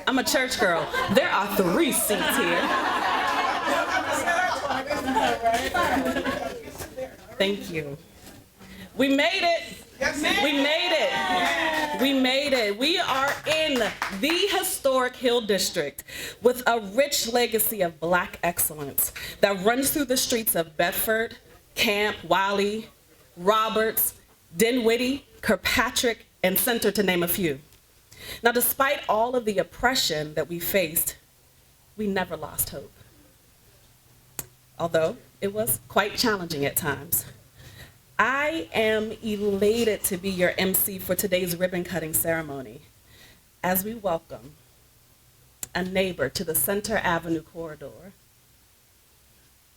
I'm a church girl. There are 3 seats here. Thank you. We made it. We made it. We made it. We are in the historic Hill District with a rich legacy of Black excellence that runs through the streets of Bedford, Camp, Wiley, Roberts, Dinwiddie, Kirkpatrick, and Center, to name a few. Now, despite all of the oppression that we faced, we never lost hope. Although it was quite challenging at times. I am elated to be your MC for today's ribbon cutting ceremony as we welcome a neighbor to the Center Avenue corridor.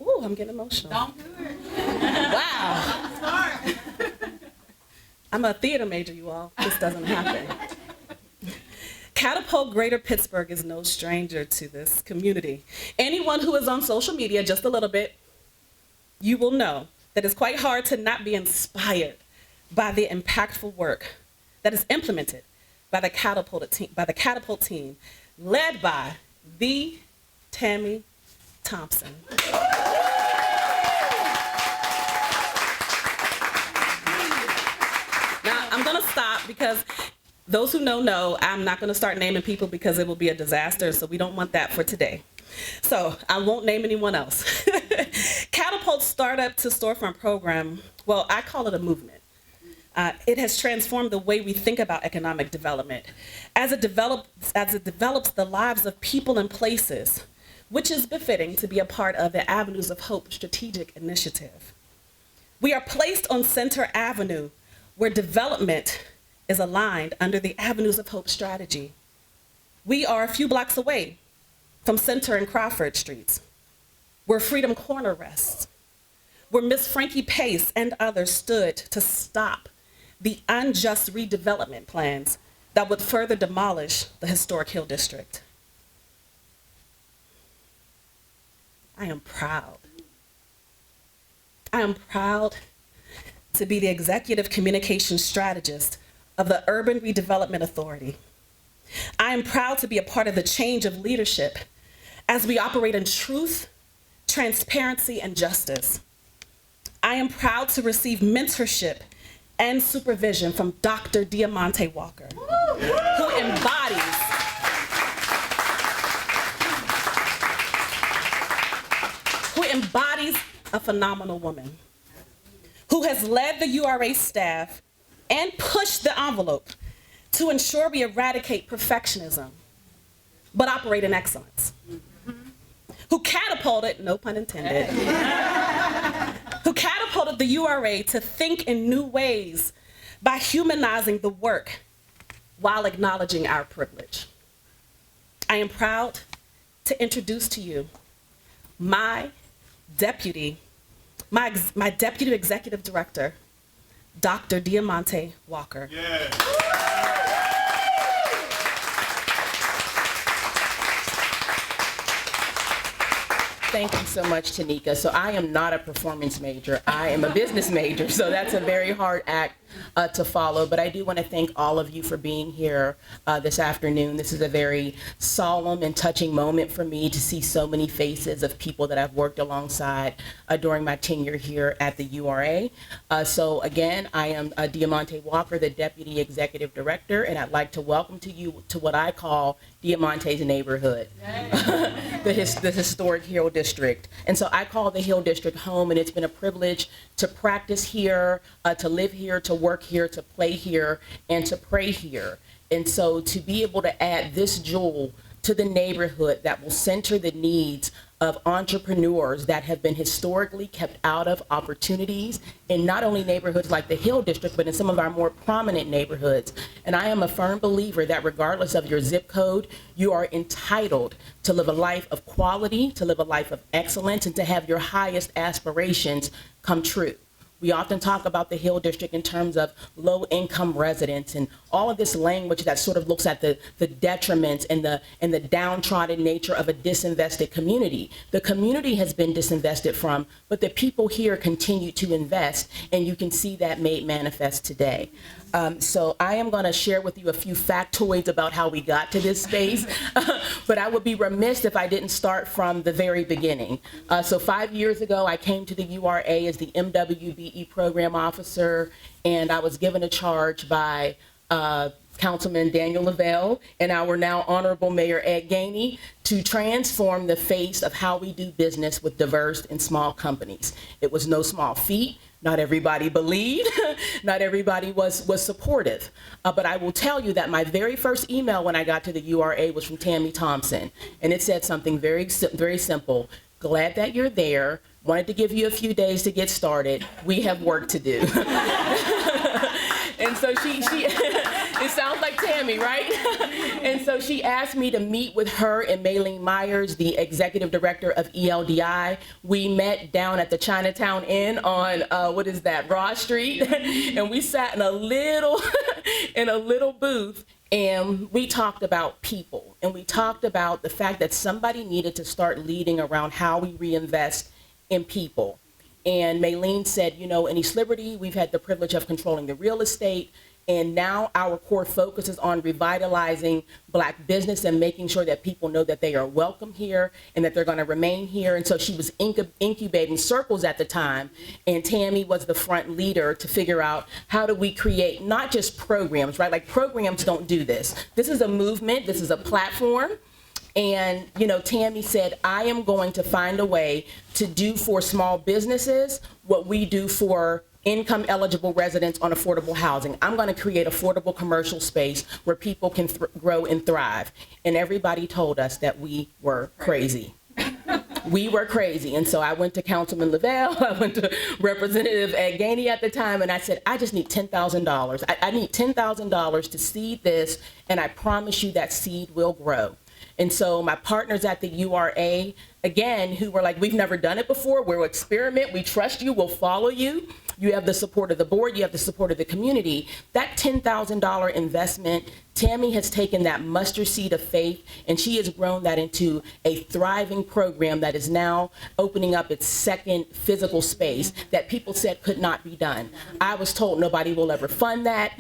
Ooh, I'm getting emotional. Don't do it. Wow. I'm a theater major, you all. This doesn't happen. Catapult Greater Pittsburgh is no stranger to this community. Anyone who is on social media just a little bit, you will know that it's quite hard to not be inspired by the impactful work that is implemented by the Catapult team, led by the Tammy Thompson. Now, I'm gonna stop because those who know, I'm not gonna start naming people because it will be a disaster, so we don't want that for today. So I won't name anyone else. Catapult's startup to storefront program, well, I call it a movement. It has transformed the way we think about economic development as it develops the lives of people and places, which is befitting to be a part of the Avenues of Hope strategic initiative. We are placed on Center Avenue, where development is aligned under the Avenues of Hope strategy. We are a few blocks away from Center and Crawford Streets, where Freedom Corner rests, where Miss Frankie Pace and others stood to stop the unjust redevelopment plans that would further demolish the historic Hill District. I am proud. I am proud to be the executive communications strategist of the Urban Redevelopment Authority. I am proud to be a part of the change of leadership as we operate in truth, transparency, and justice. I am proud to receive mentorship and supervision from Dr. Diamante Walker, who embodies a phenomenal woman, who has led the URA staff and pushed the envelope to ensure we eradicate perfectionism, but operate in excellence. Who catapulted, no pun intended, who catapulted the URA to think in new ways by humanizing the work while acknowledging our privilege. I am proud to introduce to you my deputy executive director, Dr. Diamante Walker. Yeah. Thank you so much, Tanika. So I am not a performance major. I am a business major, so that's a very hard act to follow. But I do want to thank all of you for being here this afternoon. This is a very solemn and touching moment for me to see so many faces of people that I've worked alongside during my tenure here at the URA. So again, I am Diamante Walker, the Deputy Executive Director, and I'd like to welcome you to what I call Diamante's neighborhood, the historic Hill District. And so I call the Hill District home, and it's been a privilege to practice here, to live here, to work here, to play here, and to pray here. And so to be able to add this jewel to the neighborhood that will center the needs of entrepreneurs that have been historically kept out of opportunities in not only neighborhoods like the Hill District, but in some of our more prominent neighborhoods. And I am a firm believer that regardless of your zip code, you are entitled to live a life of quality, to live a life of excellence, and to have your highest aspirations come true. We often talk about the Hill District in terms of low-income residents and all of this language that sort of looks at the detriments and the downtrodden nature of a disinvested community. The community has been disinvested from, but the people here continue to invest, and you can see that made manifest today. So I am going to share with you a few factoids about how we got to this space, but I would be remiss if I didn't start from the very beginning. So 5 years ago, I came to the URA as the MWBE program officer, and I was given a charge by Councilman Daniel Lavelle and our now Honorable Mayor Ed Gainey to transform the face of how we do business with diverse and small companies. It was no small feat. Not everybody believed, not everybody was supportive. But I will tell you that my very first email when I got to the URA was from Tammy Thompson. And it said something very simple. Glad that you're there. Wanted to give you a few days to get started. We have work to do. And so she it sounds like Tammy, right? And so she asked me to meet with her and Maylene Myers, the executive director of ELDI. We met down at the Chinatown Inn on, Broad Street. And we sat in a little booth, and we talked about people. And we talked about the fact that somebody needed to start leading around how we reinvest in people. And Maylene said, in East Liberty, we've had the privilege of controlling the real estate. And now our core focus is on revitalizing Black business and making sure that people know that they are welcome here and that they're going to remain here. And so she was incubating circles at the time. And Tammy was the front leader to figure out how do we create not just programs, right? Like programs don't do this. This is a movement. This is a platform. And, Tammy said, I am going to find a way to do for small businesses what we do for income eligible residents on affordable housing. I'm going to create affordable commercial space where people can grow and thrive. And everybody told us that we were crazy. We were crazy. And so I went to Councilman Lavelle, I went to Representative Ed Gainey at the time, and I said, I just need $10,000. I need $10,000 to seed this, and I promise you that seed will grow. And so my partners at the URA, again, who were like, we've never done it before, we'll experiment, we trust you, we'll follow you. You have the support of the board, you have the support of the community. That $10,000 investment, Tammy has taken that mustard seed of faith, and she has grown that into a thriving program that is now opening up its second physical space that people said could not be done. I was told nobody will ever fund that.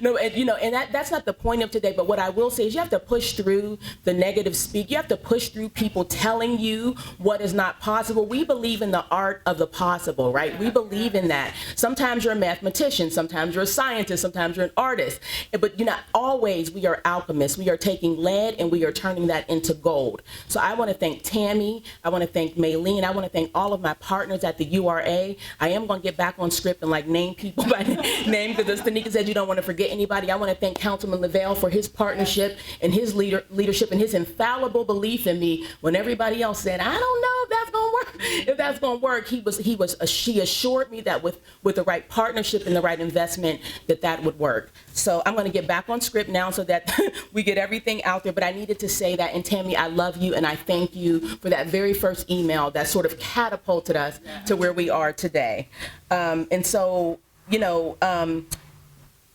No, and that's not the point of today, but what I will say is you have to push through the negative speak. You have to push through people telling you what is not possible. We believe in the art of the possible, right? We believe in that. Sometimes you're a mathematician, sometimes you're a scientist, sometimes you're an artist, but you're not always. We are alchemists. We are taking lead and we are turning that into gold. So I want to thank Tammy. I want to thank Maylene. I want to thank all of my partners at the URA. I am going to get back on script and name people by name because Tanika said you don't want to forget anybody. I want to thank Councilman Lavelle for his partnership and his leadership and his infallible belief in me when everybody else said, I don't know if that's going to work. If that's going to work, she assured me that with the right partnership and the right investment that would work. So I'm going to get back on script now so that we get everything out there. But I needed to say that. And Tammy, I love you and I thank you for that very first email that sort of catapulted us to where we are today. And so,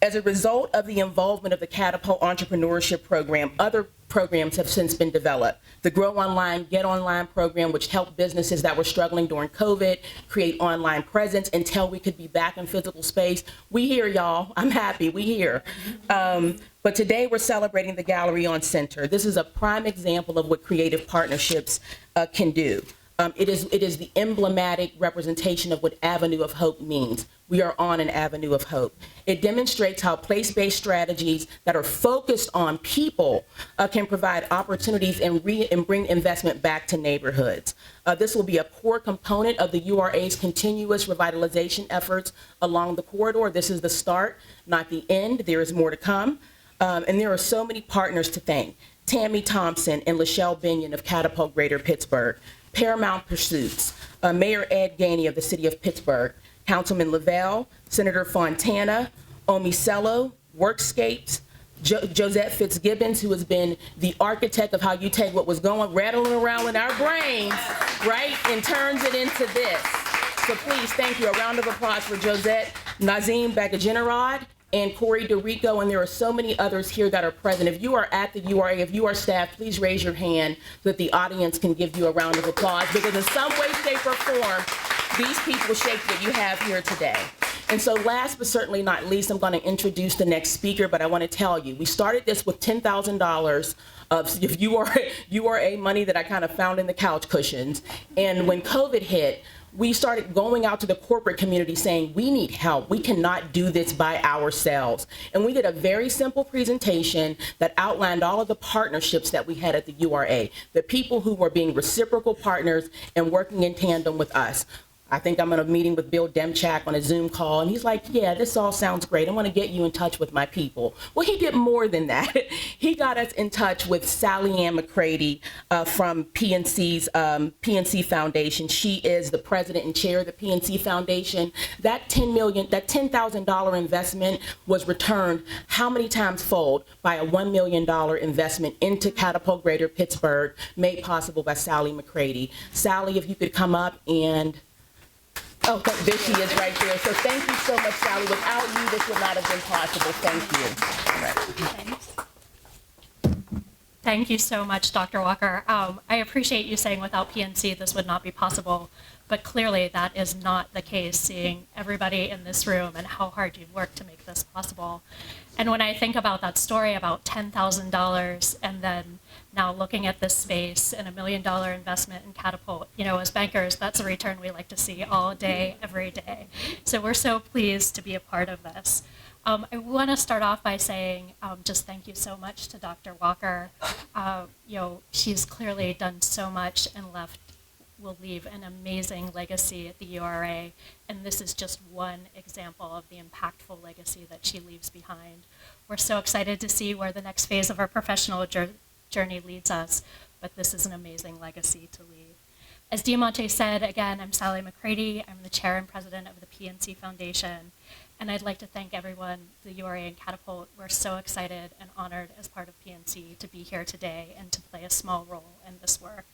as a result of the involvement of the Catapult Entrepreneurship Program, other programs have since been developed. The Grow Online, Get Online program, which helped businesses that were struggling during COVID create online presence until we could be back in physical space. We here, y'all. I'm happy. We here. But today we're celebrating the Gallery on Center. This is a prime example of what creative partnerships can do. It is the emblematic representation of what Avenue of Hope means. We are on an avenue of hope. It demonstrates how place-based strategies that are focused on people can provide opportunities and bring investment back to neighborhoods. This will be a core component of the URA's continuous revitalization efforts along the corridor. This is the start, not the end. There is more to come. And there are so many partners to thank. Tammy Thompson and Lachelle Binion of Catapult Greater Pittsburgh, Paramount Pursuits, Mayor Ed Gainey of the City of Pittsburgh, Councilman Lavelle, Senator Fontana, Omi Cello, Workscapes, Josette Fitzgibbons, who has been the architect of how you take what was going, rattling around in our brains, right, and turns it into this. So please, thank you. A round of applause for Josette Nazim Bagajinerod and Corey DeRico, and there are so many others here that are present. If you are at the URA, if you are staff, please raise your hand so that the audience can give you a round of applause, because in some way, shape, or form, these people shape what you have here today. And so last but certainly not least, I'm going to introduce the next speaker, but I want to tell you, we started this with $10,000 of URA money that I kind of found in the couch cushions. And when COVID hit, we started going out to the corporate community saying, we need help. We cannot do this by ourselves. And we did a very simple presentation that outlined all of the partnerships that we had at the URA, the people who were being reciprocal partners and working in tandem with us. I think I'm in a meeting with Bill Demchak on a Zoom call, and he's like, yeah, this all sounds great. I want to get you in touch with my people. Well, he did more than that. He got us in touch with Sally Ann McCready from PNC Foundation. She is the president and chair of the PNC Foundation. That $10,000 investment was returned how many times fold by a $1 million investment into Catapult Greater Pittsburgh, made possible by Sally McCready. Sally, if you could come up and... Oh, there she is right there. So thank you so much, Sally. Without you, this would not have been possible. Thank you. Thanks. Thank you so much, Dr. Walker. I appreciate you saying without PNC this would not be possible, but clearly that is not the case, seeing everybody in this room and how hard you've worked to make this possible. And when I think about that story about $10,000 and then now looking at this space and $1 million investment in Catapult, as bankers, that's a return we like to see all day, every day. So we're so pleased to be a part of this. I want to start off by saying just thank you so much to Dr. Walker. She's clearly done so much and will leave an amazing legacy at the URA, and this is just one example of the impactful legacy that she leaves behind. We're so excited to see where the next phase of our professional journey leads us, but this is an amazing legacy to leave. As Diamante said, again, I'm Sally McCready. I'm the chair and president of the PNC Foundation, and I'd like to thank everyone, the URA and Catapult. We're so excited and honored as part of PNC to be here today and to play a small role in this work.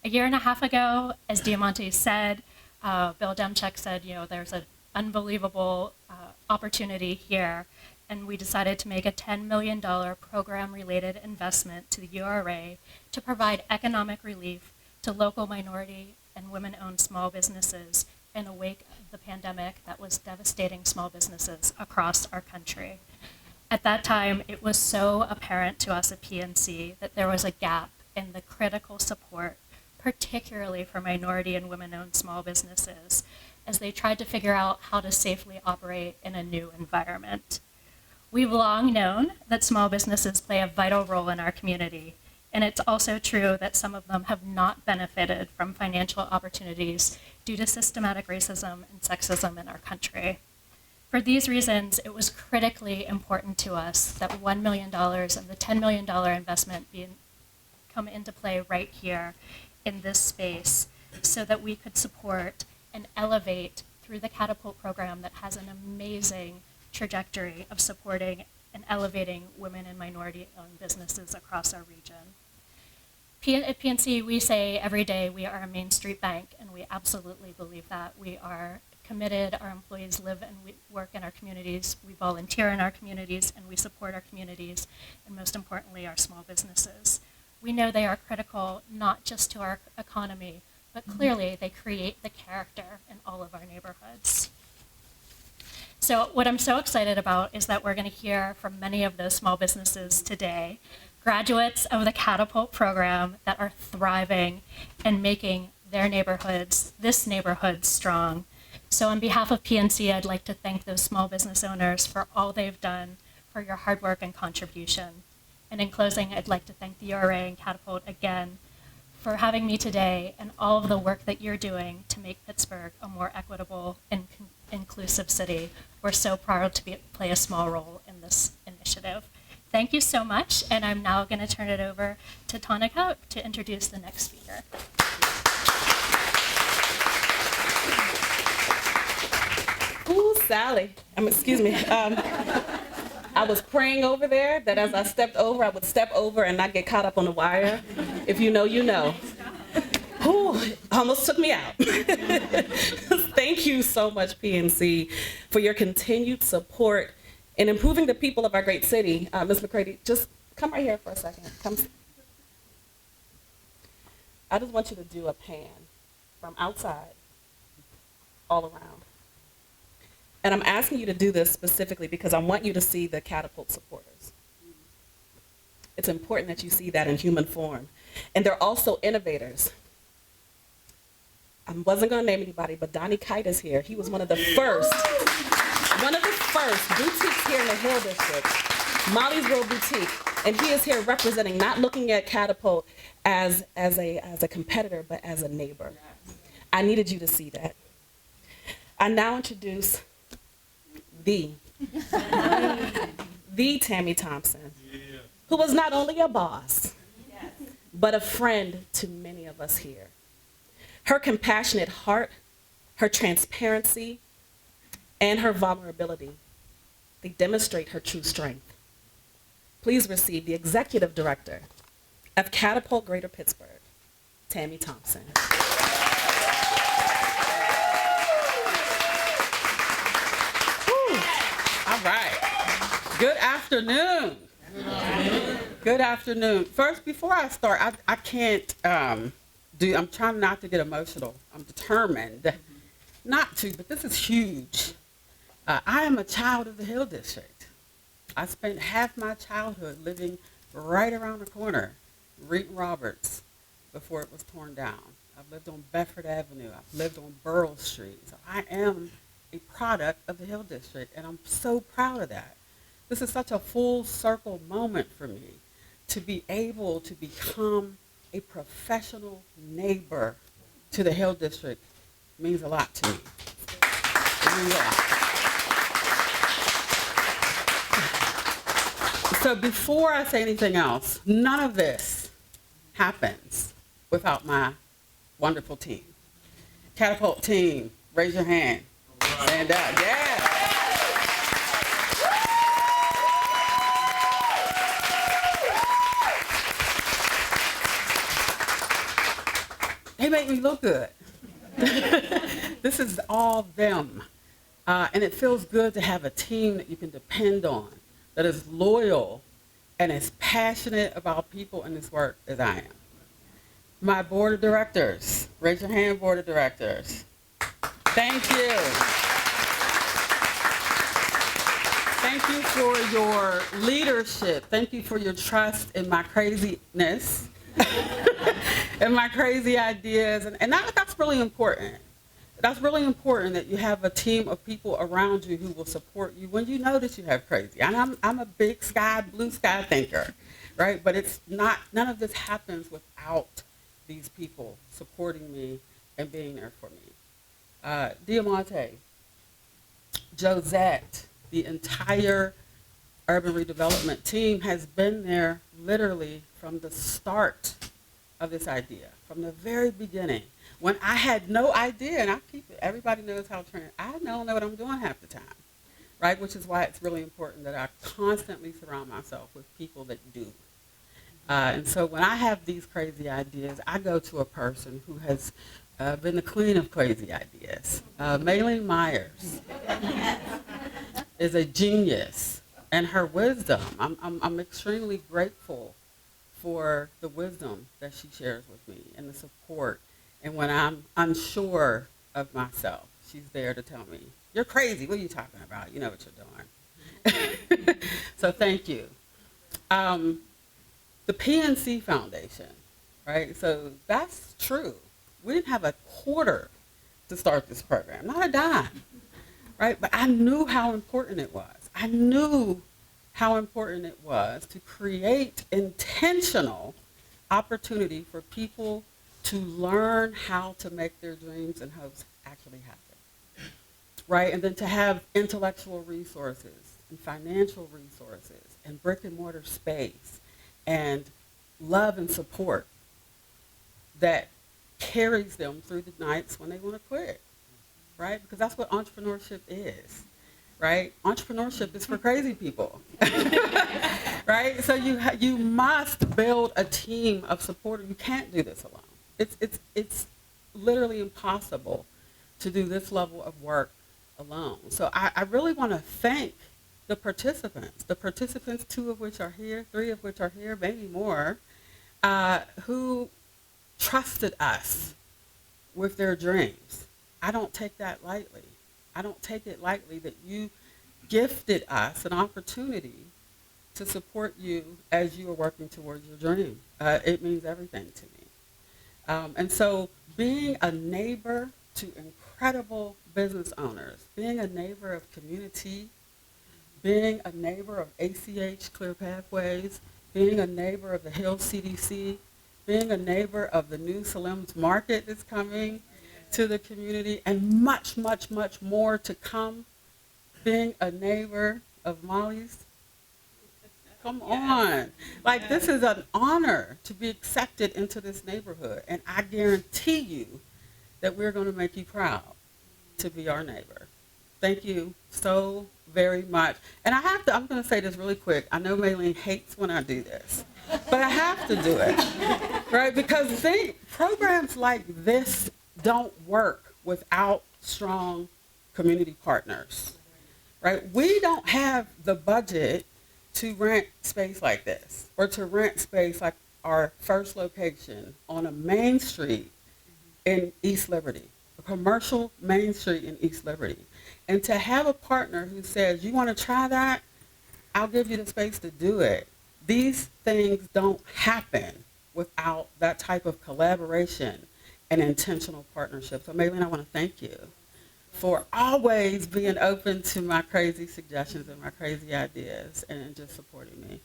A year and a half ago, as Diamante said, Bill Demchak said, there's an unbelievable opportunity here, and we decided to make a $10 million program-related investment to the URA to provide economic relief to local minority and women-owned small businesses in the wake of the pandemic that was devastating small businesses across our country. At that time, it was so apparent to us at PNC that there was a gap in the critical support, particularly for minority and women-owned small businesses, as they tried to figure out how to safely operate in a new environment. We've long known that small businesses play a vital role in our community, and it's also true that some of them have not benefited from financial opportunities due to systematic racism and sexism in our country. For these reasons, it was critically important to us that $1 million of the $10 million investment come into play right here in this space so that we could support and elevate through the Catapult program that has an amazing trajectory of supporting and elevating women and minority-owned businesses across our region. At PNC, we say every day we are a Main Street bank, and we absolutely believe that. We are committed, our employees live and we work in our communities, we volunteer in our communities, and we support our communities, and most importantly, our small businesses. We know they are critical not just to our economy, but clearly they create the character in all of our neighborhoods. So what I'm so excited about is that we're going to hear from many of those small businesses today, graduates of the Catapult program that are thriving and making their neighborhoods, this neighborhood, strong. So on behalf of PNC, I'd like to thank those small business owners for all they've done, for your hard work and contribution. And in closing, I'd like to thank the URA and Catapult again for having me today and all of the work that you're doing to make Pittsburgh a more equitable and inclusive city. We're so proud to play a small role in this initiative. Thank you so much, and I'm now going to turn it over to Tana Koch to introduce the next speaker. Ooh, Sally. Excuse me. I was praying over there that as I stepped over, I would step over and not get caught up on the wire. If you know, you know. Ooh, almost took me out. Thank you so much, PNC, for your continued support in improving the people of our great city. Ms. McCready, just come right here for a second. Come. I just want you to do a pan from outside all around. And I'm asking you to do this specifically because I want you to see the Catapult supporters. It's important that you see that in human form. And they're also innovators. I wasn't going to name anybody, but Donnie Kite is here. He was one of the first boutiques here in the Hill District, Molly's World Boutique. And he is here representing, not looking at Catapult as a competitor, but as a neighbor. I needed you to see that. I now introduce the Tammy Thompson, who was not only a boss, but a friend to many of us here. Her compassionate heart, her transparency, and her vulnerability, they demonstrate her true strength. Please receive the Executive Director of Catapult Greater Pittsburgh, Tammy Thompson. All right. Good afternoon. Good afternoon. First, before I start, I can't I'm trying not to get emotional. I'm determined not to, but this is huge. I am a child of the Hill District. I spent half my childhood living right around the corner, Reed Roberts, before it was torn down. I've lived on Bedford Avenue. I've lived on Burrell Street. So I am a product of the Hill District, and I'm so proud of that. This is such a full circle moment for me to be able to become a professional neighbor to the Hill District. Means a lot to me. So before I say anything else, none of this happens without my wonderful team. Catapult team, raise your hand. Stand up, yeah. They make me look good. This is all them. And it feels good to have a team that you can depend on, that is loyal and as passionate about people in this work as I am. My board of directors, raise your hand, board of directors. Thank you. Thank you for your leadership. Thank you for your trust in my craziness and my crazy ideas. And that's really important. That's really important that you have a team of people around you who will support you when you know that you have crazy. And I'm a big sky, blue sky thinker, right? But it's not, none of this happens without these people supporting me and being there for me. Diamante, Josette, the entire urban redevelopment team has been there literally from the start of this idea, from the very beginning. When I had no idea, and everybody knows how I don't know what I'm doing half the time, right? Which is why it's really important that I constantly surround myself with people that do. And so when I have these crazy ideas, I go to a person who has been the queen of crazy ideas. Maylene Myers is a genius, and her wisdom, I'm extremely grateful for the wisdom that she shares with me and the support. And when I'm unsure of myself, she's there to tell me, you're crazy, what are you talking about? You know what you're doing. So thank you. The PNC Foundation, right? So that's true. We didn't have a quarter to start this program, not a dime, right? But I knew how important it was. I knew how important it was to create intentional opportunity for people to learn how to make their dreams and hopes actually happen, right? And then to have intellectual resources and financial resources and brick and mortar space and love and support that carries them through the nights when they want to quit, right? Because that's what entrepreneurship is, right? Entrepreneurship is for crazy people, right? So you must build a team of supporters. You can't do this alone. It's literally impossible to do this level of work alone. So I really want to thank the participants, 2 of which are here, 3 of which are here, maybe more, who trusted us with their dreams. I don't take that lightly. I don't take it lightly that you gifted us an opportunity to support you as you are working towards your dream. It means everything to me. And so being a neighbor to incredible business owners, being a neighbor of community, being a neighbor of ACH Clear Pathways, being a neighbor of the Hill CDC, being a neighbor of the new Salem's Market that's coming to the community, and much, much, much more to come, being a neighbor of Molly's. Come on. Like, this is an honor to be accepted into this neighborhood, and I guarantee you that we're going to make you proud to be our neighbor. Thank you so very much. And I'm going to say this really quick. I know Maylene hates when I do this, but I have to do it, right? Because programs like this don't work without strong community partners, right? We don't have the budget to rent space like this, or to rent space like our first location on a main street in East Liberty, a commercial main street in East Liberty. And to have a partner who says, you want to try that? I'll give you the space to do it. These things don't happen without that type of collaboration and intentional partnership. So Maylene, I want to thank you for always being open to my crazy suggestions and my crazy ideas and just supporting me.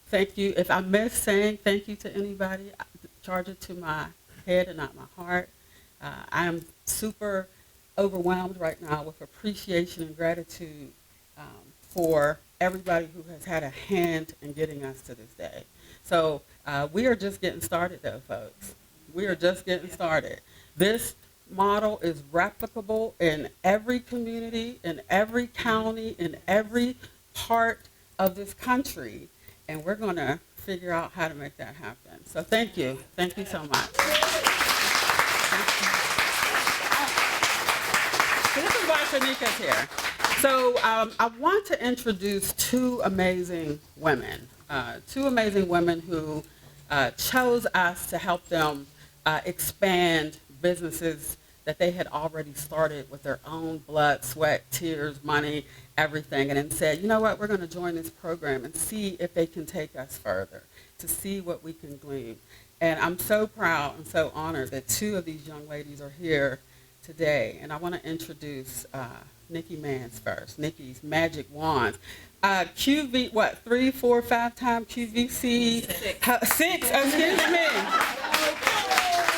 Thank you. If I miss saying thank you to anybody, I charge it to my head and not my heart. I am super overwhelmed right now with appreciation and gratitude for everybody who has had a hand in getting us to this day. So we are just getting started though, folks. We are just getting started. This model is replicable in every community, in every county, in every part of this country, and we're going to figure out how to make that happen. So thank you. Thank you so much. So this is why Shanika's here. So I want to introduce 2 amazing women who chose us to help them expand businesses that they had already started with their own blood, sweat, tears, money, everything, and then said, you know what, we're going to join this program and see if they can take us further, to see what we can glean. And I'm so proud and so honored that 2 of these young ladies are here today. And I want to introduce Nikki Mans first. Nikki's Magic Wands. QV, 3, 4, 5 time QVC? 6, excuse me.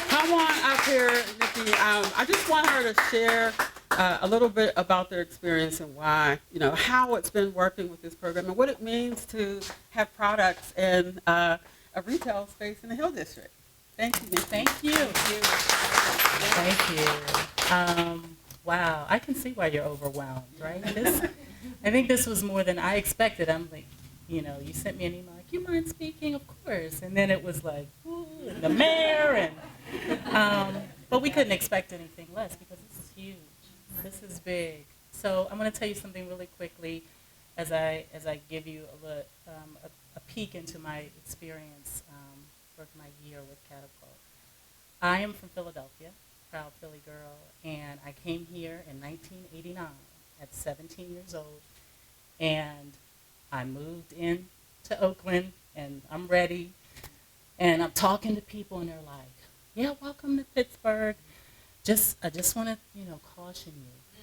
Come on up here, Nikki. I just want her to share a little bit about their experience and why, how it's been working with this program and what it means to have products in a retail space in the Hill District. Thank you, Nikki. Thank you. Thank you. Wow, I can see why you're overwhelmed, right? I think this was more than I expected. I'm like, you sent me an email like, you mind speaking? Of course. And then it was like, ooh, and the mayor, but we couldn't expect anything less because this is huge. This is big. So I'm going to tell you something really quickly as I give you a peek into my experience for my year with Catapult. I am from Philadelphia, proud Philly girl, and I came here in 1989 at 17 years old, and I moved in to Oakland, and I'm ready, and I'm talking to people, and they're like, yeah, welcome to Pittsburgh. I just want to, caution you.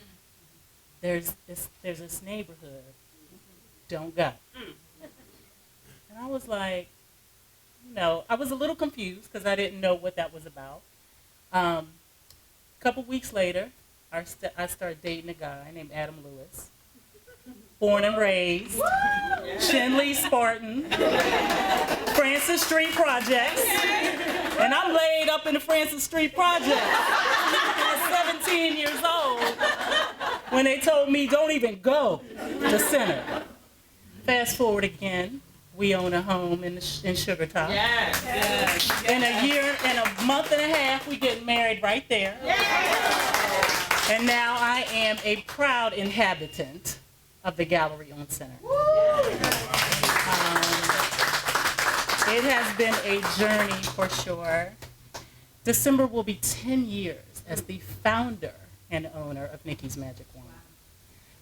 There's this neighborhood, don't go. And I was like, I was a little confused because I didn't know what that was about. A couple weeks later, I started dating a guy named Adam Lewis. Born and raised, Shenley, Spartan, Francis Street Projects. And I'm laid up in the Francis Street Projects at 17 years old when they told me don't even go to center. Fast forward again, we own a home in Sugar Top. Yes. In a year and a month and a half, we get married right there. Yes. And now I am a proud inhabitant of the Gallery on Center. It has been a journey for sure. December will be 10 years as the founder and owner of Nikki's Magic Wand.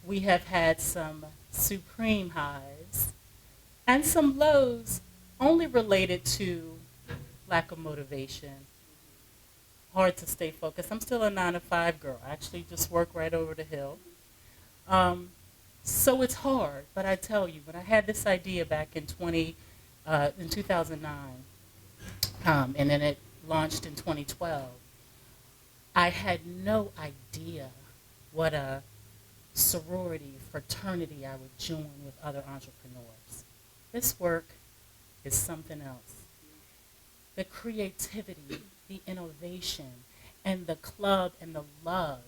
We have had some supreme highs and some lows only related to lack of motivation, hard to stay focused. I'm still a 9-to-5 girl. I actually just work right over the hill. So it's hard, but I tell you, when I had this idea back in 2009, and then it launched in 2012, I had no idea what a sorority, fraternity I would join with other entrepreneurs. This work is something else. The creativity, the innovation, and the club and the love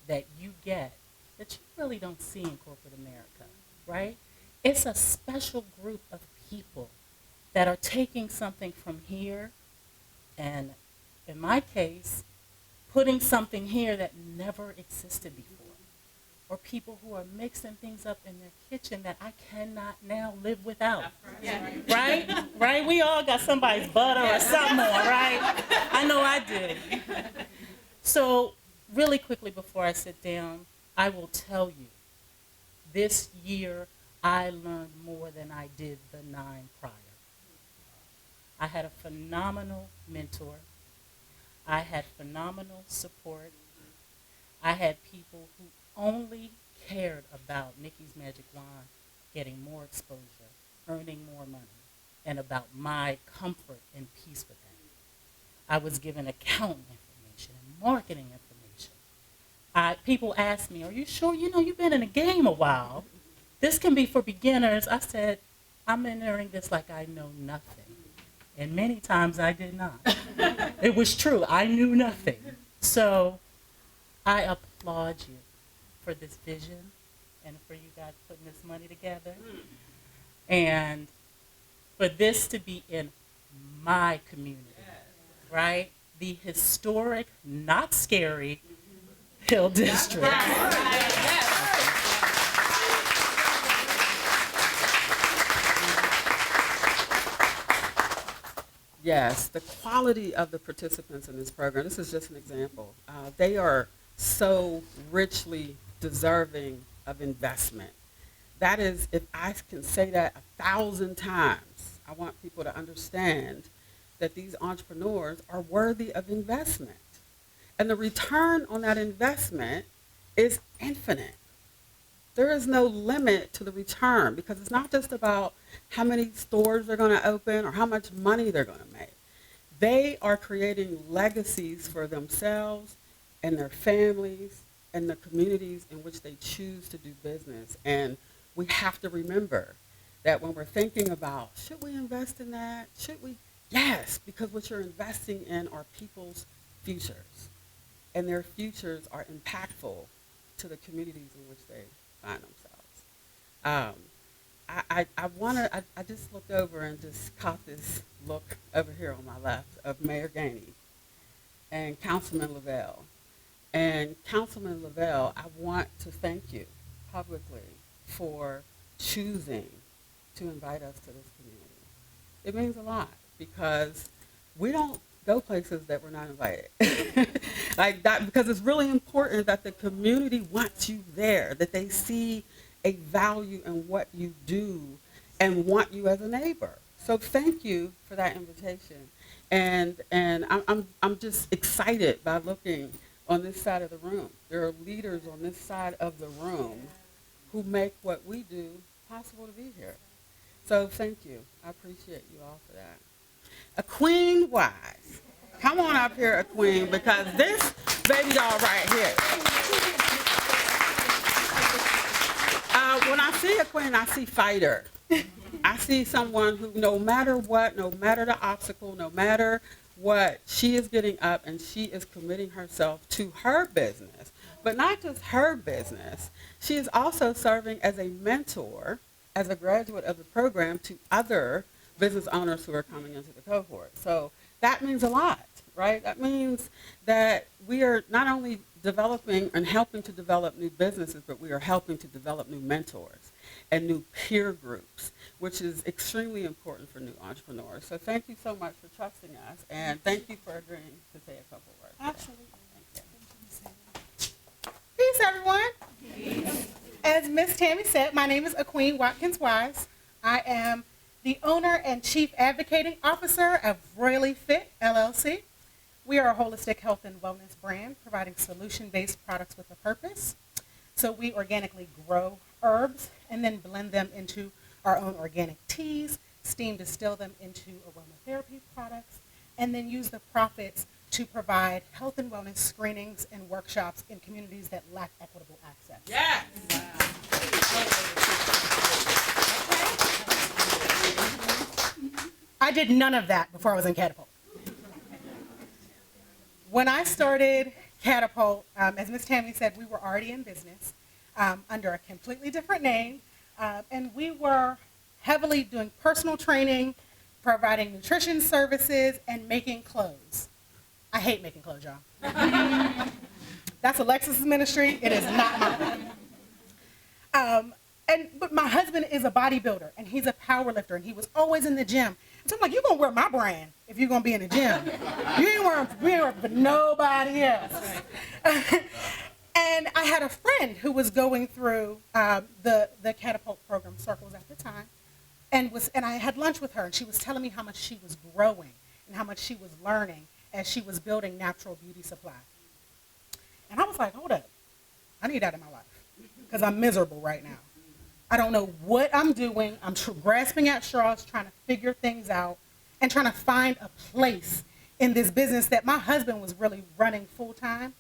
that you get that you really don't see in corporate America, right? It's a special group of people that are taking something from here and, in my case, putting something here that never existed before. Or people who are mixing things up in their kitchen that I cannot now live without. Right? Right? We all got somebody's butter or something on, right? I know I do. So really quickly before I sit down, I will tell you, this year I learned more than I did the 9 prior. I had a phenomenal mentor. I had phenomenal support. I had people who only cared about Nikki's Magic Wand getting more exposure, earning more money, and about my comfort and peace with that. I was given accounting information and marketing information. People asked me, are you sure? You know, you've been in the game a while. This can be for beginners. I said, I'm entering this like I know nothing. And many times I did not. It was true. I knew nothing. So I applaud you for this vision and for you guys putting this money together. And for this to be in my community, right? The historic, not scary Hill District. Yes, the quality of the participants in this program, this is just an example. They are so richly deserving of investment. That is, if I can say that 1,000 times, I want people to understand that these entrepreneurs are worthy of investment. And the return on that investment is infinite. There is no limit to the return because it's not just about how many stores they're going to open or how much money they're going to make. They are creating legacies for themselves and their families and the communities in which they choose to do business. And we have to remember that when we're thinking about, should we invest in that? Should we? Yes, because what you're investing in are people's futures. And their futures are impactful to the communities in which they find themselves. I just looked over and just caught this look over here on my left of Mayor Gainey and Councilman Lavelle. And Councilman Lavelle, I want to thank you publicly for choosing to invite us to this community. It means a lot because we don't go places that we're not invited. Like that, because it's really important that the community wants you there, that they see a value in what you do and want you as a neighbor. So thank you for that invitation. And I'm just excited by looking on this side of the room. There are leaders on this side of the room who make what we do possible to be here. So thank you. I appreciate you all for that. A queen wise. Come on up here, a queen, because this baby doll right here. When I see a queen, I see fighter. I see someone who, no matter what, no matter the obstacle, no matter what, she is getting up and she is committing herself to her business. But not just her business. She is also serving as a mentor, as a graduate of the program, to other business owners who are coming into the cohort. So that means a lot, right? That means that we are not only developing and helping to develop new businesses, but we are helping to develop new mentors and new peer groups, which is extremely important for new entrepreneurs. So thank you so much for trusting us, and thank you for agreeing to say a couple words. Absolutely. Thank you. Peace, everyone. Peace. As Miss Tammy said, my name is Aqueen Watkins Wise. I am the owner and chief advocating officer of Royally Fit, LLC. We are a holistic health and wellness brand providing solution-based products with a purpose. So we organically grow herbs and then blend them into our own organic teas, steam distill them into aromatherapy products, and then use the profits to provide health and wellness screenings and workshops in communities that lack equitable access. Yes. I did none of that before I was in Catapult. When I started Catapult, as Ms. Tammy said, we were already in business under a completely different name, and we were heavily doing personal training, providing nutrition services, and making clothes. I hate making clothes, y'all. That's Alexis's ministry. It is not mine. But my husband is a bodybuilder, and he's a power lifter, and he was always in the gym. So I'm like, you're going to wear my brand if you're going to be in the gym. You ain't wearing for nobody else. And I had a friend who was going through the Catapult program circles at the time, and I had lunch with her, and she was telling me how much she was growing and how much she was learning as she was building natural beauty supply. And I was like, hold up, I need that in my life because I'm miserable right now. I don't know what I'm doing. I'm grasping at straws, trying to figure things out and trying to find a place in this business that my husband was really running full time.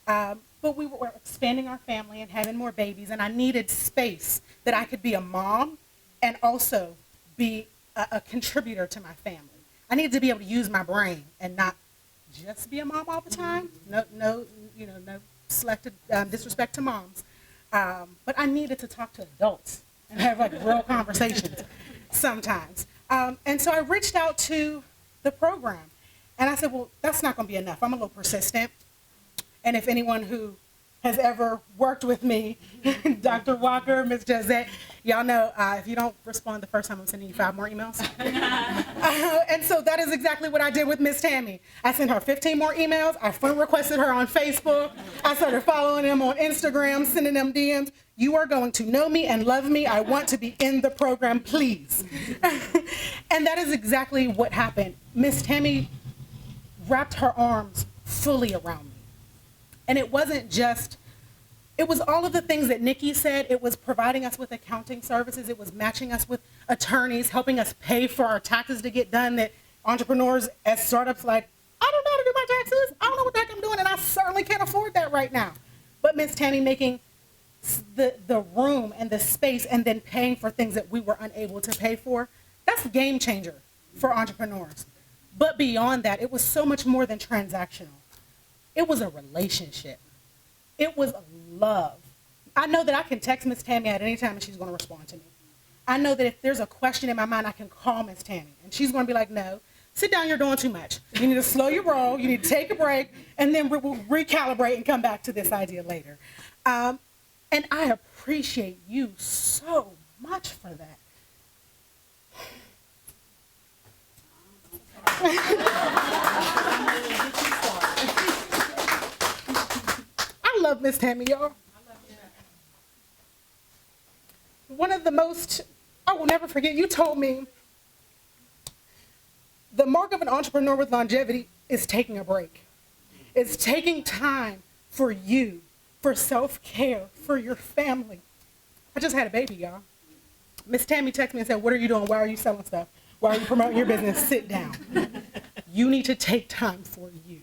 But we were expanding our family and having more babies, and I needed space that I could be a mom and also be a contributor to my family. I needed to be able to use my brain and not just be a mom all the time. No selected disrespect to moms. But I needed to talk to adults and have like real conversations sometimes. And so I reached out to the program, and I said, well, that's not going to be enough. I'm a little persistent. And if anyone who has ever worked with me, Dr. Walker, Ms. Josette, y'all know if you don't respond the first time, I'm sending you 5 more emails. And so that is exactly what I did with Ms. Tammy. I sent her 15 more emails. I friend requested her on Facebook. I started following them on Instagram, sending them DMs. You are going to know me and love me. I want to be in the program, please. And that is exactly what happened. Ms. Tammy wrapped her arms fully around me. And it wasn't just, it was all of the things that Nikki said. It was providing us with accounting services. It was matching us with attorneys, helping us pay for our taxes to get done that entrepreneurs as startups like, I don't know how to do my taxes. I don't know what the heck I'm doing, and I certainly can't afford that right now. But Ms. Tammy making the room and the space and then paying for things that we were unable to pay for, that's a game changer for entrepreneurs. But beyond that, it was so much more than transactional. It was a relationship. It was love. I know that I can text Miss Tammy at any time and she's going to respond to me. I know that if there's a question in my mind, I can call Miss Tammy and she's going to be like, no, sit down, you're doing too much. You need to slow your roll, you need to take a break, and then we'll recalibrate and come back to this idea later. And I appreciate you so much for that. I love Miss Tammy, y'all. One of the most, I will never forget, you told me the mark of an entrepreneur with longevity is taking a break. It's taking time for you, for self-care, for your family. I just had a baby, y'all. Miss Tammy texted me and said, what are you doing? Why are you selling stuff? Why are you promoting your business? Sit down. You need to take time for you.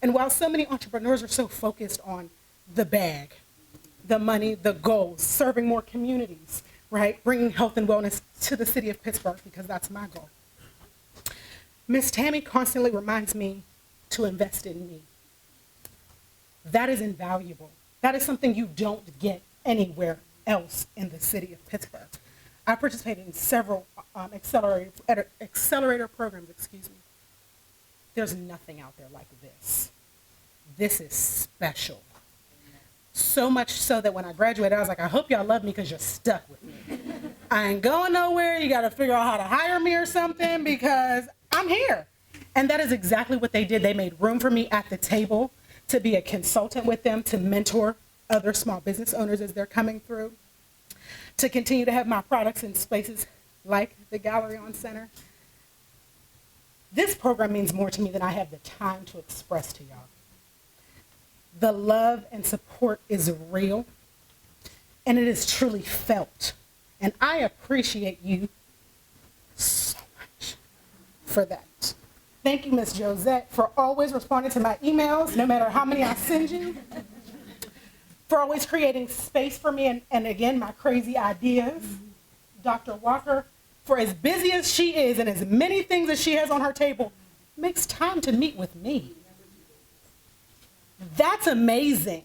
And while so many entrepreneurs are so focused on the bag, the money, the goals, serving more communities, right? Bringing health and wellness to the city of Pittsburgh, because that's my goal. Miss Tammy constantly reminds me to invest in me. That is invaluable. That is something you don't get anywhere else in the city of Pittsburgh. I participated in several accelerator programs, There's nothing out there like this. this is special. So much so that when I graduated, I was like, I hope y'all love me because you're stuck with me. I ain't going nowhere. You got to figure out how to hire me or something because I'm here. And that is exactly what they did. They made room for me at the table to be a consultant with them, to mentor other small business owners as they're coming through, to continue to have my products in spaces like the Gallery on Center. This program means more to me than I have the time to express to y'all. The love and support is real, and it is truly felt. And I appreciate you so much for that. Thank you, Ms. Josette, for always responding to my emails, no matter how many I send you, for always creating space for me and again, my crazy ideas. Dr. Walker, for as busy as she is and as many things as she has on her table, makes time to meet with me. That's amazing.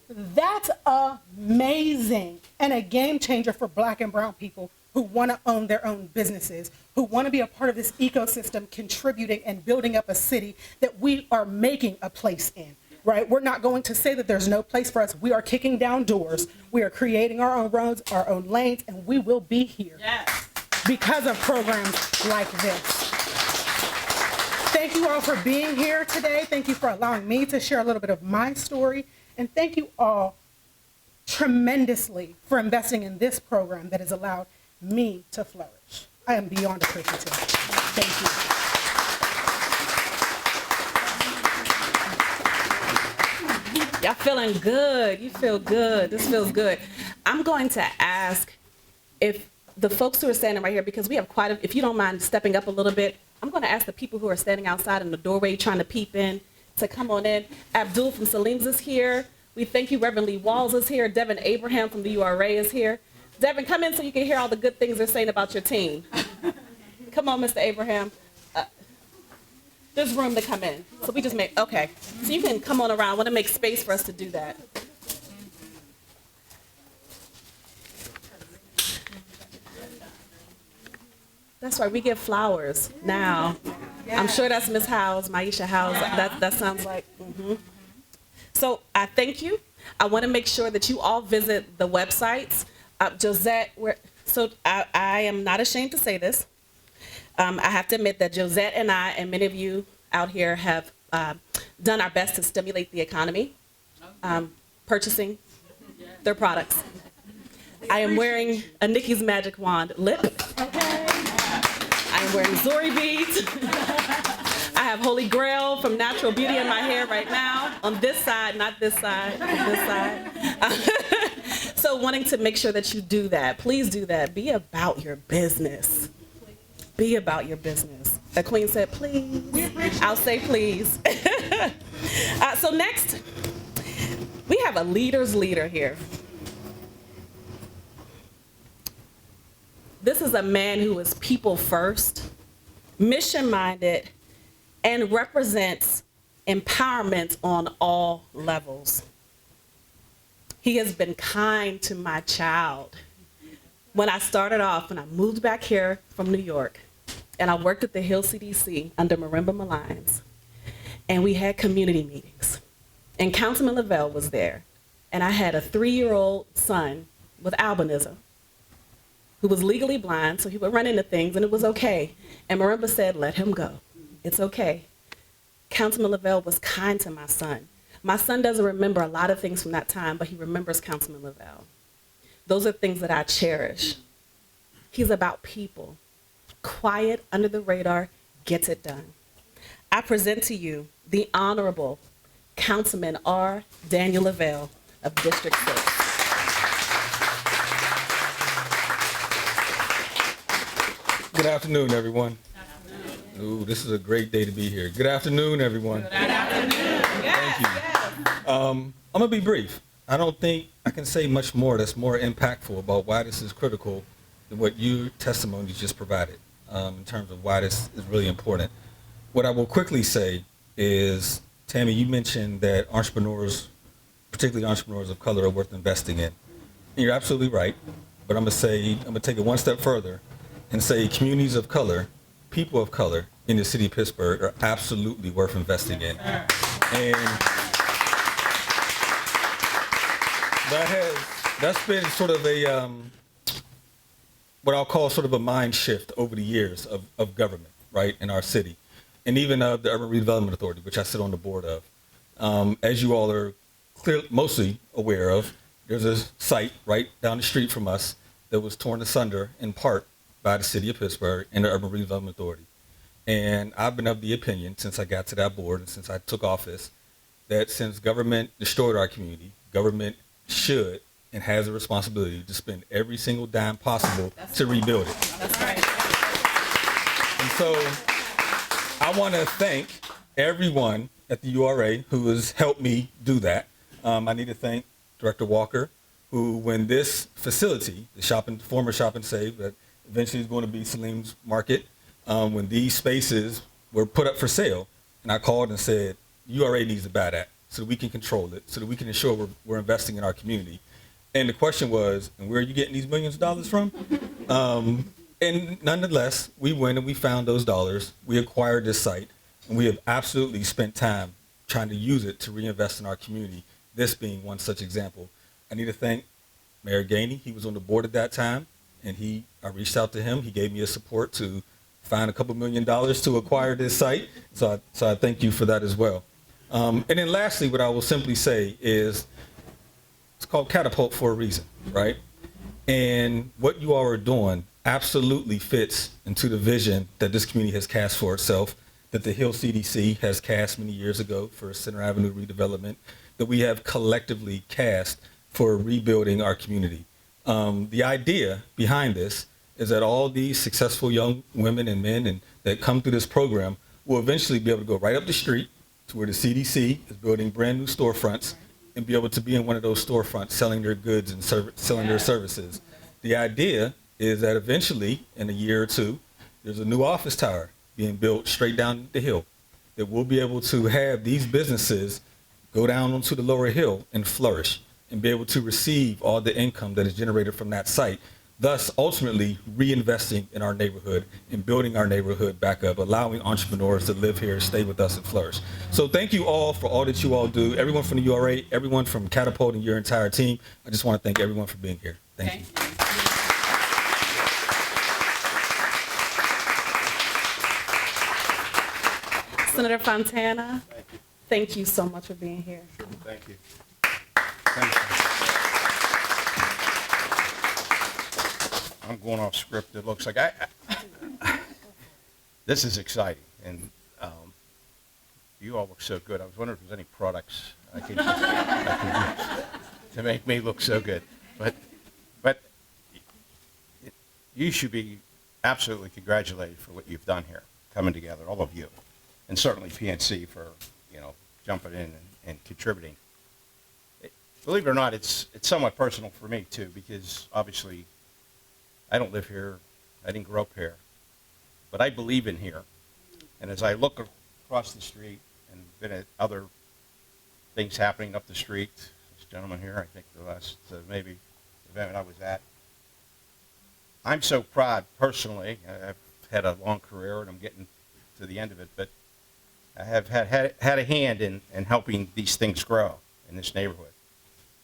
That's amazing. And a game changer for Black and brown people who want to own their own businesses, who want to be a part of this ecosystem, contributing and building up a city that we are making a place in, right? We're not going to say that there's no place for us. We are kicking down doors. We are creating our own roads, our own lanes, and we will be here because of programs like this. Thank you all for being here today. Thank you for allowing me to share a little bit of my story. And thank you all tremendously for investing in this program that has allowed me to flourish. I am beyond appreciative. Thank you. Y'all feeling good. You feel good. This feels good. I'm going to ask if the folks who are standing right here, because we have quite a, if you don't mind stepping up a little bit, I'm going to ask the people who are standing outside in the doorway trying to peep in to come on in. Abdul from Salim's is here. We thank you. Reverend Lee Walls is here. Devin Abraham from the URA is here. Devin, come in so you can hear all the good things they're saying about your team. Come on, Mr. Abraham. There's room to come in. So we just make, okay. So you can come on around. I want to make space for us to do that. That's right, we give flowers now. I'm sure that's Ms. Howes, Maisha Howes. That sounds like, So I thank you. I want to make sure that you all visit the websites. Josette, I am not ashamed to say this. I have to admit that Josette and I and many of you out here have done our best to stimulate the economy, purchasing their products. I am wearing a Nikki's Magic Wand lip. I am wearing Zori beads. I have Holy Grail from Natural Beauty in my hair right now. On this side, not this side, on this side. So wanting to make sure that you do that. Please do that. Be about your business. Be about your business. The Queen said, please. I'll say please. So next, we have a leader's leader here. This is a man who is people first, mission-minded, and represents empowerment on all levels. He has been kind to my child. When I started off, when I moved back here from New York, and I worked at the Hill CDC under Marimba Malines, and we had community meetings, and Councilman Lavelle was there, and I had a 3-year-old son with albinism who was legally blind, so he would run into things, and it was okay. And Marimba said, let him go. It's okay. Councilman Lavelle was kind to my son. My son doesn't remember a lot of things from that time, but he remembers Councilman Lavelle. Those are things that I cherish. He's about people. Quiet, under the radar, gets it done. I present to you the Honorable Councilman R.Daniel Lavelle of District 6. Good afternoon, everyone. Ooh, this is a great day to be here. Good afternoon, everyone. Good afternoon. Thank you. I'm going to be brief. I don't think I can say much more that's more impactful about why this is critical than what your testimony just provided in terms of why this is really important. What I will quickly say is, Tammy, you mentioned that entrepreneurs, particularly entrepreneurs of color, are worth investing in. And you're absolutely right, but I'm going to take it one step further and say communities of color, people of color in the city of Pittsburgh are absolutely worth investing in. And that's been sort of a what I'll call sort of a mind shift over the years of government, right, in our city, and even of the Urban Redevelopment Authority, which I sit on the board of. As you all are mostly aware of, there's a site right down the street from us that was torn asunder in part by the city of Pittsburgh and the Urban Redevelopment Authority. And I've been of the opinion since I got to that board and since I took office that since government destroyed our community, government should and has a responsibility to spend every single dime possible to rebuild it. That's right. And so I want to thank everyone at the URA who has helped me do that. I need to thank Director Walker, who, when this facility, the former Shop and Save, that eventually is going to be Salim's Market, when these spaces were put up for sale, and I called and said, URA needs to buy that so that we can control it, so that we can ensure we're investing in our community. And the question was, and where are you getting these millions of dollars from? And nonetheless, we went and we found those dollars. We acquired this site, and we have absolutely spent time trying to use it to reinvest in our community, this being one such example. I need to thank Mayor Gainey. He was on the board at that time, and I reached out to him. He gave me his support to find a couple $1 million to acquire this site. So I thank you for that as well. And then lastly, what I will simply say is it's called Catapult for a reason, right? And what you all are doing absolutely fits into the vision that this community has cast for itself, that the Hill CDC has cast many years ago for Center Avenue redevelopment, that we have collectively cast for rebuilding our community. The idea behind this is that all these successful young women and men that come through this program will eventually be able to go right up the street to where the CDC is building brand new storefronts and be able to be in one of those storefronts selling their goods and selling their services. The idea is that eventually, in a year or two, there's a new office tower being built straight down the hill that we'll be able to have these businesses go down onto the lower hill and flourish and be able to receive all the income that is generated from that site, thus ultimately reinvesting in our neighborhood and building our neighborhood back up, allowing entrepreneurs to live here, stay with us, and flourish. So thank you all for all that you all do, everyone from the URA, everyone from Catapult and your entire team. I just want to thank everyone for being here. Thank you. Senator Fontana, thank you so much for being here. Thank you. Thank you. I'm going off script. It looks like this is exciting, and you all look so good. I was wondering if there's any products I could use to make me look so good. But you should be absolutely congratulated for what you've done here, coming together, all of you, and certainly PNC for jumping in and contributing. Believe it or not, it's somewhat personal for me too, because obviously I don't live here, I didn't grow up here, but I believe in here. And as I look across the street and been at other things happening up the street, this gentleman here, I think the last maybe event I was at, I'm so proud personally. I've had a long career and I'm getting to the end of it, but I have had a hand in helping these things grow in this neighborhood.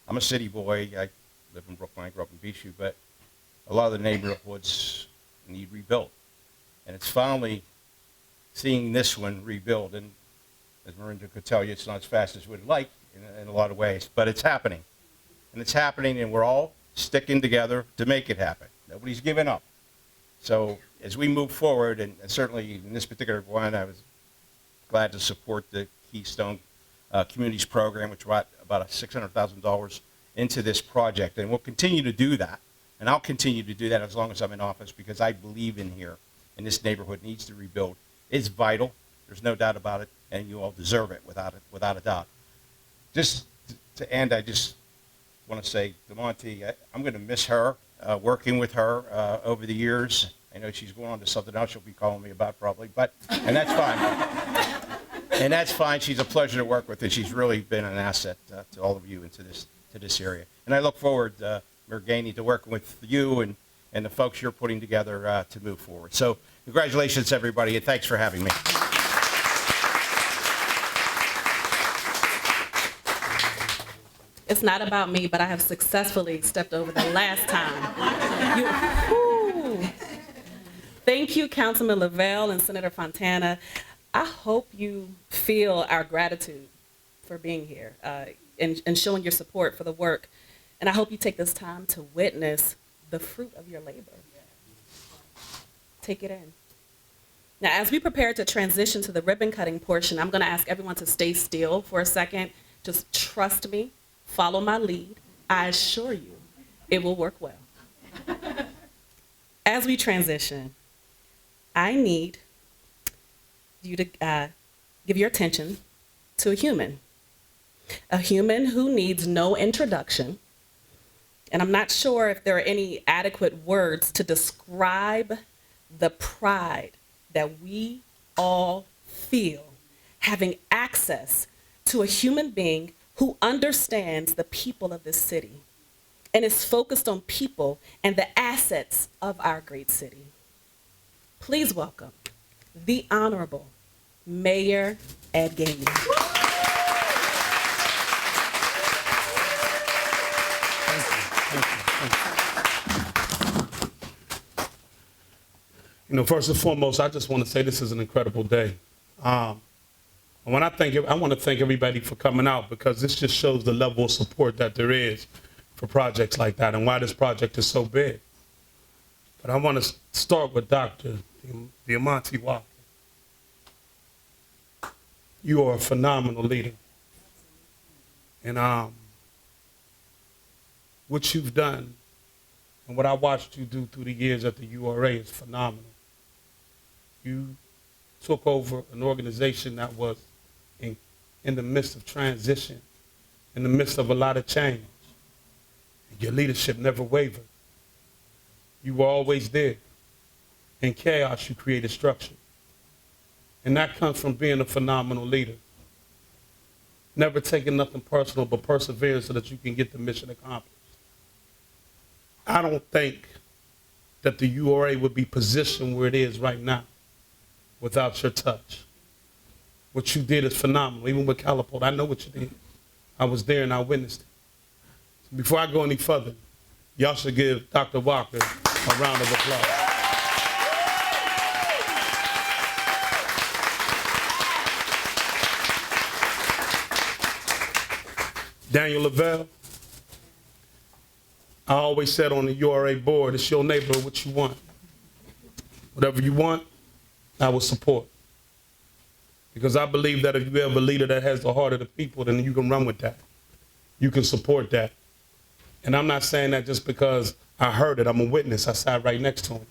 I'm a city boy. I live in Brooklyn. I grew up in Beechview, but a lot of the neighborhoods need rebuilt. And it's finally seeing this one rebuild. And as Marinda could tell you, it's not as fast as we'd like in a lot of ways, but it's happening. And it's happening, and we're all sticking together to make it happen. Nobody's giving up. So as we move forward, and certainly in this particular one, I was glad to support the Keystone Communities Program, which brought about $600,000 into this project. And we'll continue to do that. And I'll continue to do that as long as I'm in office, because I believe in here, and this neighborhood needs to rebuild. It's vital. There's no doubt about it, and you all deserve it without a doubt. Just to end, I just want to say, Diamante, I'm going to miss her, working with her over the years. I know she's going on to something else she'll be calling me about probably, and that's fine. And that's fine. She's a pleasure to work with, and she's really been an asset to all of you and to this area. And I look forward, Mayor Gainey, to working with you and the folks you're putting together to move forward. So congratulations, everybody, and thanks for having me. It's not about me, but I have successfully stepped over the last time. Whew. Thank you, Councilman Lavelle and Senator Fontana. I hope you feel our gratitude for being here and showing your support for the work. And I hope you take this time to witness the fruit of your labor. Take it in. Now, as we prepare to transition to the ribbon cutting portion, I'm going to ask everyone to stay still for a second. Just trust me, follow my lead. I assure you, it will work well. As we transition, I need you to give your attention to a human who needs no introduction. And I'm not sure if there are any adequate words to describe the pride that we all feel having access to a human being who understands the people of this city and is focused on people and the assets of our great city. Please welcome the Honorable Mayor Ed Gainey. You know, first and foremost, I just want to say this is an incredible day. And when I want to thank everybody for coming out, because this just shows the level of support that there is for projects like that and why this project is so big. But I want to start with Dr. Diamante Walker. You are a phenomenal leader. And what you've done and what I watched you do through the years at the URA is phenomenal. You took over an organization that was in the midst of transition, in the midst of a lot of change. And your leadership never wavered. You were always there. In chaos, you created structure. And that comes from being a phenomenal leader. Never taking nothing personal, but persevering so that you can get the mission accomplished. I don't think that the URA would be positioned where it is right now without your touch. What you did is phenomenal, even with Catapult. I know what you did. I was there and I witnessed it. So before I go any further, y'all should give Dr. Walker a round of applause. Daniel Lavelle, I always said on the URA board, it's your neighborhood, what you want. Whatever you want, I will support. Because I believe that if you have a leader that has the heart of the people, then you can run with that. You can support that. And I'm not saying that just because I heard it. I'm a witness. I sat right next to him.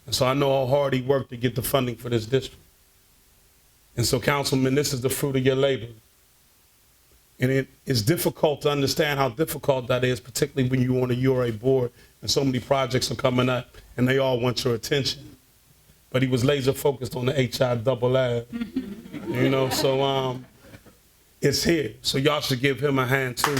And so I know how hard he worked to get the funding for this district. And so, Councilman, this is the fruit of your labor. And it is difficult to understand how difficult that is, particularly when you're on a URA board and so many projects are coming up and they all want your attention. But he was laser focused on the HI-double-L. You know, so it's here. So y'all should give him a hand too.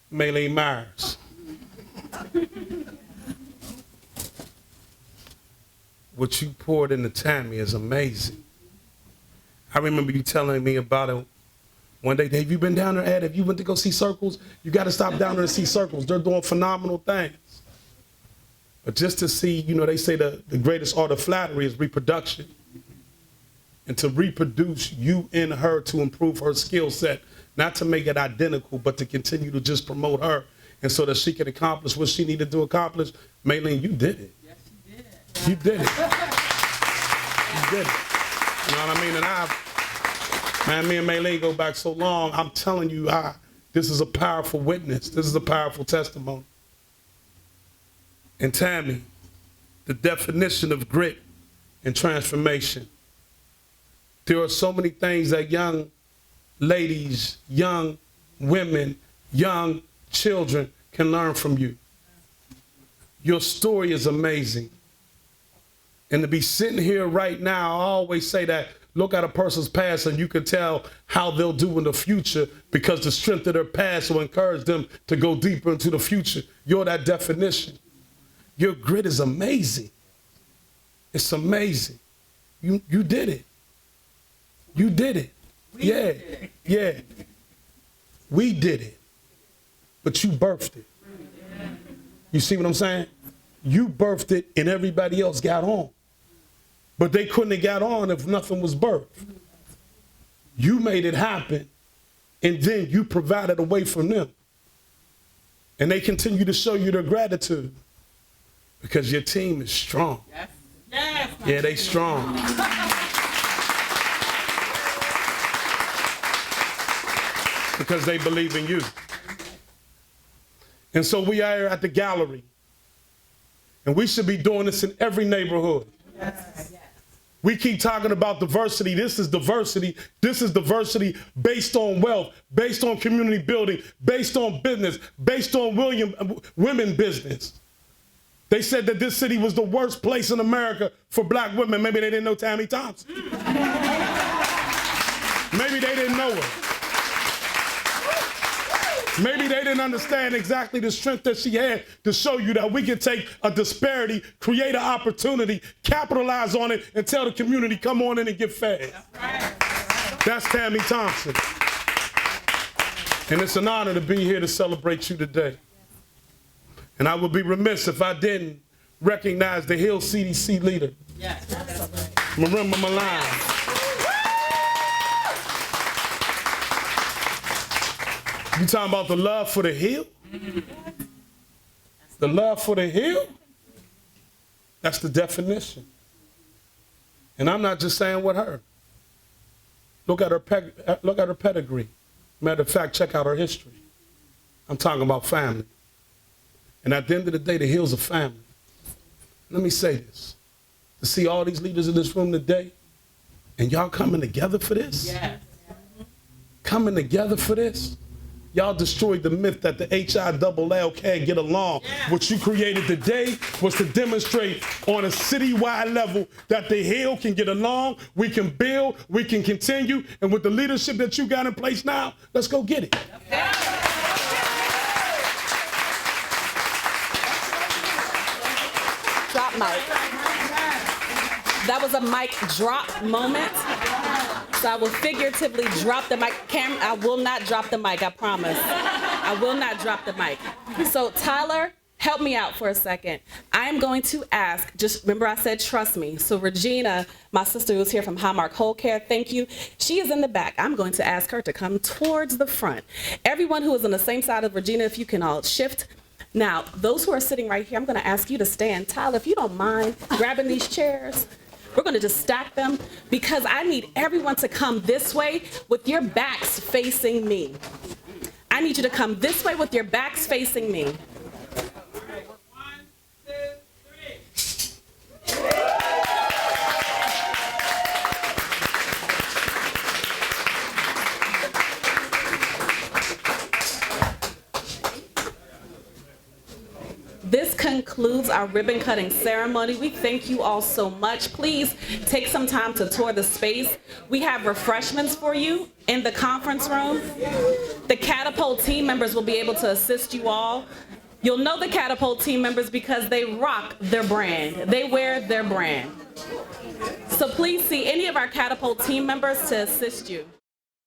Maylene Myers. What you poured into Tammy is amazing. I remember you telling me about it one day. Have you been down there, Ed? Have you went to go see Circles? You got to stop down there and see Circles. They're doing phenomenal things. But just to see, you know, they say the greatest art of flattery is reproduction. And to reproduce you in her to improve her skill set, not to make it identical, but to continue to just promote her and so that she can accomplish what she needed to accomplish. Maylene, you did it. Yes, you did. You did it. You did it. You know what I mean? And man, me and Maylene go back so long. I'm telling you, this is a powerful witness. This is a powerful testimony. And Tammy, the definition of grit and transformation. There are so many things that young ladies, young women, young children can learn from you. Your story is amazing. And to be sitting here right now, I always say that look at a person's past and you can tell how they'll do in the future because the strength of their past will encourage them to go deeper into the future. You're that definition. Your grit is amazing. It's amazing. You did it. You did it. Yeah. We did it. But you birthed it. You see what I'm saying? You birthed it and everybody else got on. But they couldn't have got on if nothing was birthed. You made it happen, and then you provided a way for them. And they continue to show you their gratitude because your team is strong. Yes. Yeah, they strong. Because they believe in you. And so we are here at the gallery. And we should be doing this in every neighborhood. Yes. We keep talking about diversity. This is diversity. This is diversity based on wealth, based on community building, based on business, based on women business. They said that this city was the worst place in America for black women. Maybe they didn't know Tammy Thompson. Maybe they didn't know her. Maybe they didn't understand exactly the strength that she had to show you that we can take a disparity, create an opportunity, capitalize on it, and tell the community, come on in and get fed. That's Tammy Thompson. And it's an honor to be here to celebrate you today. And I would be remiss if I didn't recognize the Hill CDC leader, Marimba Milan. You talking about the love for the Hill? The love for the Hill? That's the definition. And I'm not just saying with her. Look at her pedigree. Matter of fact, check out her history. I'm talking about family. And at the end of the day, the Hill's a family. Let me say this. To see all these leaders in this room today, and y'all coming together for this? Yes. Coming together for this? Y'all destroyed the myth that the HILL can't get along. Yeah. What you created today was to demonstrate on a citywide level that the Hill can get along, we can build, we can continue, and with the leadership that you got in place now, let's go get it. Yeah. Drop mic. That was a mic drop moment. So I will figuratively drop the mic. Cam, I will not drop the mic, I promise. I will not drop the mic. So Tyler, help me out for a second. I am going to ask, just remember I said trust me. So Regina, my sister who's here from Highmark Whole Care, thank you. She is in the back. I'm going to ask her to come towards the front. Everyone who is on the same side of Regina, if you can all shift. Now, those who are sitting right here, I'm going to ask you to stand. Tyler, if you don't mind grabbing these chairs. We're going to just stack them because I need everyone to come this way with your backs facing me. I need you to come this way with your backs facing me. 1, 2, 3. This concludes our ribbon cutting ceremony. We thank you all so much. Please take some time to tour the space. We have refreshments for you in the conference room. The Catapult team members will be able to assist you all. You'll know the Catapult team members because they rock their brand. They wear their brand. So please see any of our Catapult team members to assist you.